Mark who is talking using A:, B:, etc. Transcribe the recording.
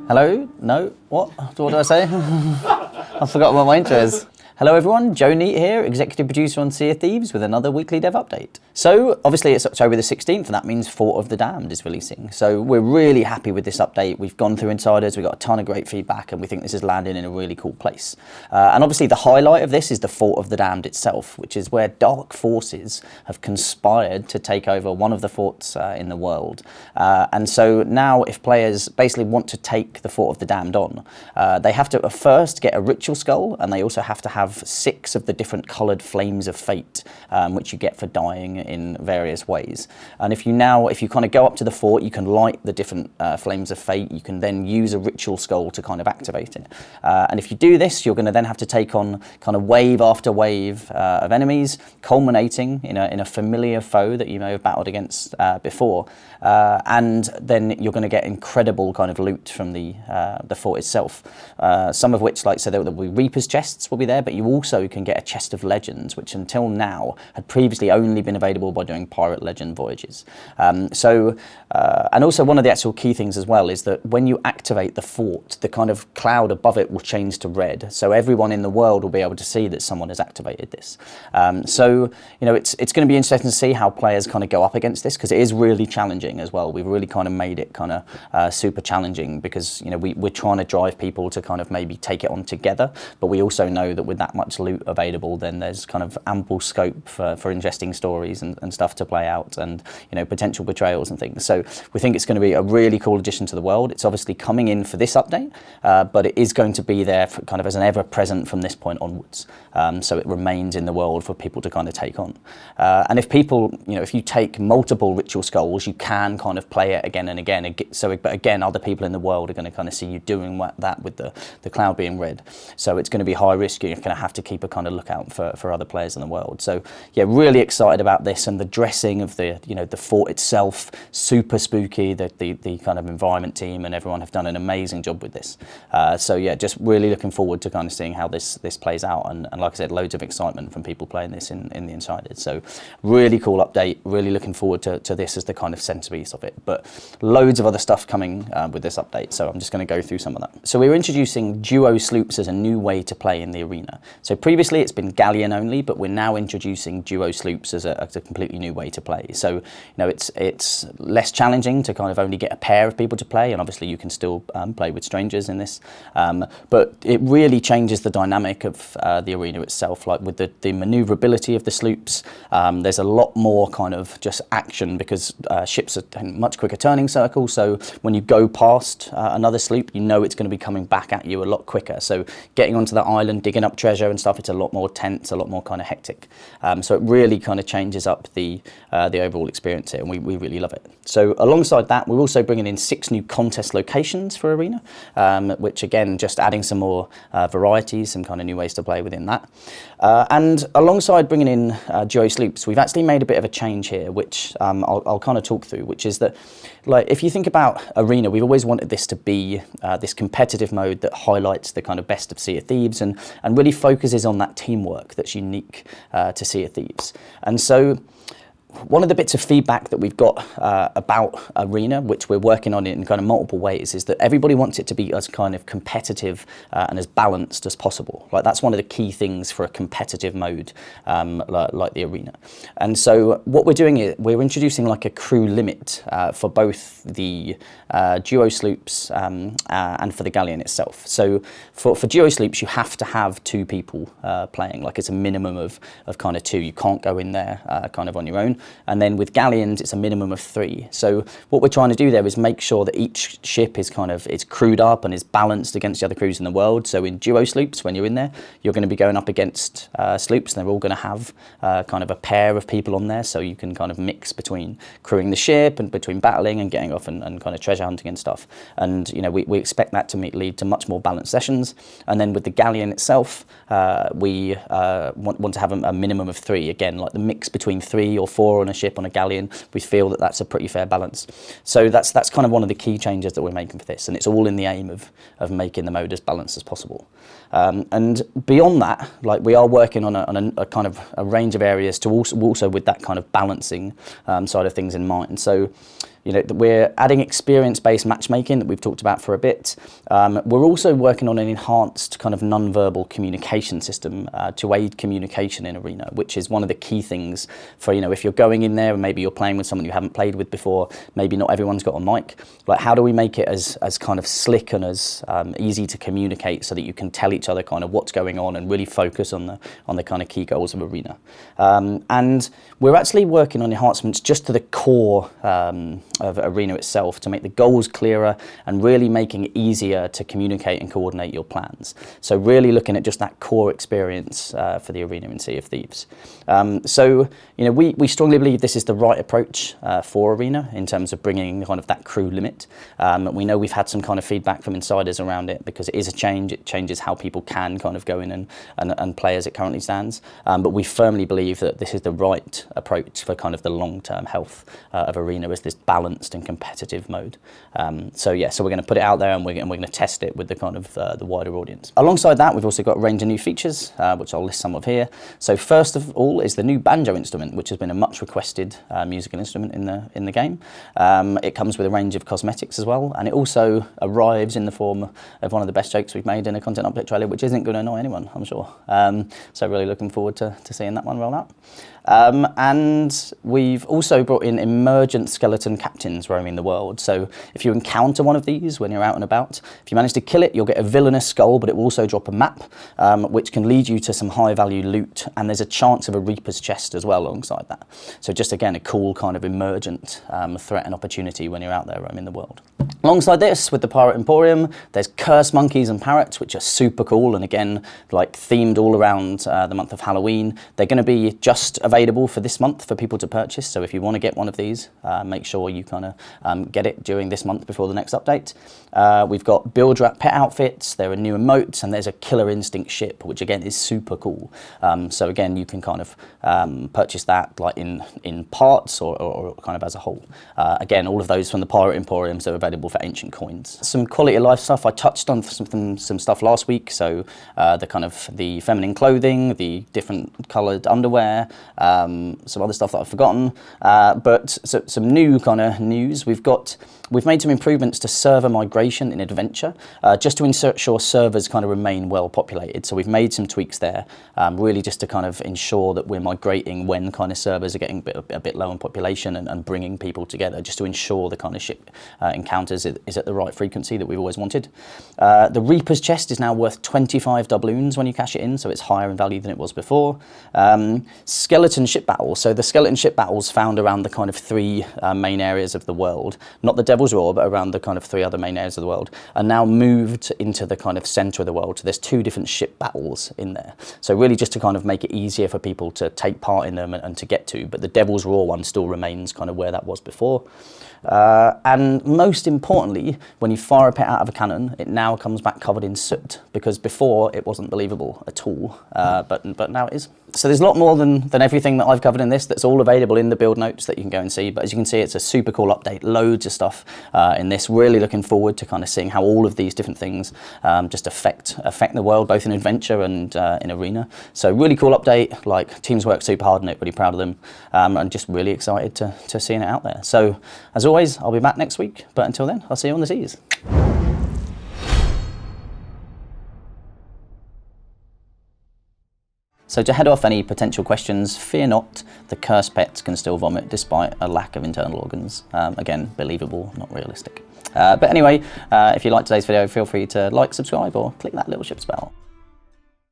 A: Hello? No? What? What did I say? I forgot what my intro is. Hello everyone, Joe Neat here, Executive Producer on Sea of Thieves with another weekly dev update. So obviously it's October the 16th and that means Fort of the Damned is releasing. So we're really happy with this update. We've gone through insiders, we've got a ton of great feedback and we think this is landing in a really cool place. And obviously the highlight of this is the Fort of the Damned itself, which is where dark forces have conspired to take over one of the forts in the world. And so now if players basically want to take the Fort of the Damned on, they have to first get a ritual skull and they also have to have 6 of the different coloured flames of fate, which you get for dying in various ways. And if you kind of go up to the fort, you can light the different flames of fate. You can then use a ritual skull to kind of activate it. And if you do this, you're going to then have to take on kind of wave after wave of enemies, culminating in a familiar foe that you may have battled against before. And then you're going to get incredible kind of loot from the fort itself. Some of which, like, so there will be Reaper's chests will be there, but you also can get a chest of legends, which until now had previously only been available by doing pirate legend voyages. And also one of the actual key things as well is that when you activate the fort, the kind of cloud above it will change to red. So everyone in the world will be able to see that someone has activated this. So, you know, it's going to be interesting to see how players kind of go up against this, because it is really challenging as well. We've really kind of made it kind of super challenging because, you know, we're trying to drive people to kind of maybe take it on together, but we also know that with that much loot available, then there's kind of ample scope for interesting stories and stuff to play out, and, you know, potential betrayals and things. So we think it's going to be a really cool addition to the world. It's obviously coming in for this update, but it is going to be there for kind of as an ever-present from this point onwards. So it remains in the world for people to kind of take on. And if people, you know, if you take multiple ritual skulls, you can kind of play it again and again. But again, other people in the world are going to kind of see you doing that with the cloud being red. So it's going to be high risk. You're going to have to keep a kind of lookout for other players in the world. So yeah, really excited about this, and the dressing of the fort itself, super spooky. The kind of environment team and everyone have done an amazing job with this. So yeah, just really looking forward to kind of seeing how this plays out. And like I said, loads of excitement from people playing this in the insiders. So really cool update. Really looking forward to this as the kind of centerpiece of it. But loads of other stuff coming with this update. So I'm just going to go through some of that. So we're introducing duo sloops as a new way to play in the arena. So previously it's been galleon only, but we're now introducing duo sloops as a completely new way to play. So, you know, it's less challenging to kind of only get a pair of people to play, and obviously you can still play with strangers in this. But it really changes the dynamic of the arena itself. Like with the maneuverability of the sloops, there's a lot more kind of just action because ships are in much quicker turning circles. So when you go past another sloop, you know it's going to be coming back at you a lot quicker. So getting onto that island, digging up treasure and stuff, it's a lot more tense, a lot more kind of hectic. So it really kind of changes up the overall experience here, and we really love it. So alongside that, we're also bringing in 6 new contest locations for Arena, which again, just adding some more varieties, some kind of new ways to play within that. And alongside bringing in duo sloops, we've actually made a bit of a change here, which I'll kind of talk through, which is that, like, if you think about Arena, we've always wanted this to be this competitive mode that highlights the kind of best of Sea of Thieves and really focuses on that teamwork that's unique to Sea of Thieves. And so one of the bits of feedback that we've got about Arena, which we're working on in kind of multiple ways, is that everybody wants it to be as kind of competitive and as balanced as possible. Like, that's one of the key things for a competitive mode like the Arena. And so what we're doing is we're introducing like a crew limit for both the duo sloops and for the galleon itself. So for duo sloops, you have to have 2 people playing. Like, it's a minimum of kind of 2. You can't go in there kind of on your own. And then with galleons, it's a minimum of 3. So what we're trying to do there is make sure that each ship is it's crewed up and is balanced against the other crews in the world. So in duo sloops, when you're in there, you're going to be going up against sloops, and they're all going to have kind of a pair of people on there. So you can kind of mix between crewing the ship and between battling and getting off and kind of treasure hunting and stuff. And, you know, we expect that to lead to much more balanced sessions. And then with the galleon itself, we want to have a minimum of 3. Again, like the mix between 3 or 4 on a ship on a galleon, we feel that that's a pretty fair balance. So that's kind of one of the key changes that we're making for this, and it's all in the aim of making the mode as balanced as possible. And beyond that, like, we are working on a kind of a range of areas to also with that kind of balancing side of things in mind. So you know, we're adding experience-based matchmaking that we've talked about for a bit. We're also working on an enhanced kind of non-verbal communication system to aid communication in Arena, which is one of the key things for, you know, if you're going in there and maybe you're playing with someone you haven't played with before, maybe not everyone's got a mic. Like, how do we make it as kind of slick and as easy to communicate so that you can tell each other kind of what's going on and really focus on the kind of key goals of Arena. And we're actually working on enhancements just to the core of Arena itself to make the goals clearer and really making it easier to communicate and coordinate your plans. So really looking at just that core experience for the Arena in Sea of Thieves. So, you know, we strongly believe this is the right approach for Arena in terms of bringing kind of that crew limit. We know we've had some kind of feedback from insiders around it because it is a change. It changes how people can kind of go in and play as it currently stands. But we firmly believe that this is the right approach for kind of the long-term health of Arena as this balanced and competitive mode. So we're going to put it out there and we're going to test it with the kind of the wider audience. Alongside that, we've also got a range of new features, which I'll list some of here. So first of all is the new banjo instrument, which has been a much requested musical instrument in the game. It comes with a range of cosmetics as well, and it also arrives in the form of one of the best jokes we've made in a content update trailer, which isn't going to annoy anyone, I'm sure. So really looking forward to seeing that one roll out. And we've also brought in emergent skeleton captains roaming the world. So if you encounter one of these when you're out and about, if you manage to kill it, you'll get a villainous skull, but it will also drop a map, which can lead you to some high value loot. And there's a chance of a Reaper's chest as well alongside that. So just again, a cool kind of emergent threat and opportunity when you're out there roaming the world. Alongside this, with the Pirate Emporium, there's curse monkeys and parrots, which are super cool. And again, like themed all around the month of Halloween. They're going to be just available for this month for people to purchase. So if you want to get one of these, make sure you kind of get it during this month before the next update. We've got build wrap pet outfits. There are new emotes, and there's a Killer Instinct ship, which again is super cool. So again, you can kind of purchase that like in parts or kind of as a whole. Again, all of those from the Pirate Emporiums are available for ancient coins. Some quality of life stuff. I touched on some stuff last week. So the feminine clothing, the different coloured underwear, some other stuff that I've forgotten. But some new kind of news. We've made some improvements to server migration in Adventure, just to ensure servers kind of remain well populated. So we've made some tweaks there, really just to kind of ensure that we're migrating when kind of servers are getting a bit low in population and bringing people together, just to ensure the kind of ship encounters is at the right frequency that we've always wanted. The Reaper's chest is now worth 25 doubloons when you cash it in, so it's higher in value than it was before. Skeleton ship battles. So the skeleton ship battles found around the kind of three main areas of the world, not the Devil's Roar, but around the kind of three other main areas of the world, are now moved into the kind of center of the world. So there's two different ship battles in there. So really just to kind of make it easier for people to take part in them and to get to, but the Devil's Roar one still remains kind of where that was before. And most importantly, when you fire a pet out of a cannon, it now comes back covered in soot, because before it wasn't believable at all, but now it is. So there's a lot more than everything that I've covered in this that's all available in the build notes that you can go and see. But as you can see, it's a super cool update, loads of stuff in this. Really looking forward to kind of seeing how all of these different things just affect the world, both in Adventure and in Arena. So really cool update, like teams work super hard on it, really proud of them, and just really excited to seeing it out there. So as always, I'll be back next week, but until then, I'll see you on the seas. So to head off any potential questions, fear not, the cursed pets can still vomit despite a lack of internal organs. Again, believable, not realistic. But anyway, if you liked today's video, feel free to like, subscribe, or click that little ship's bell.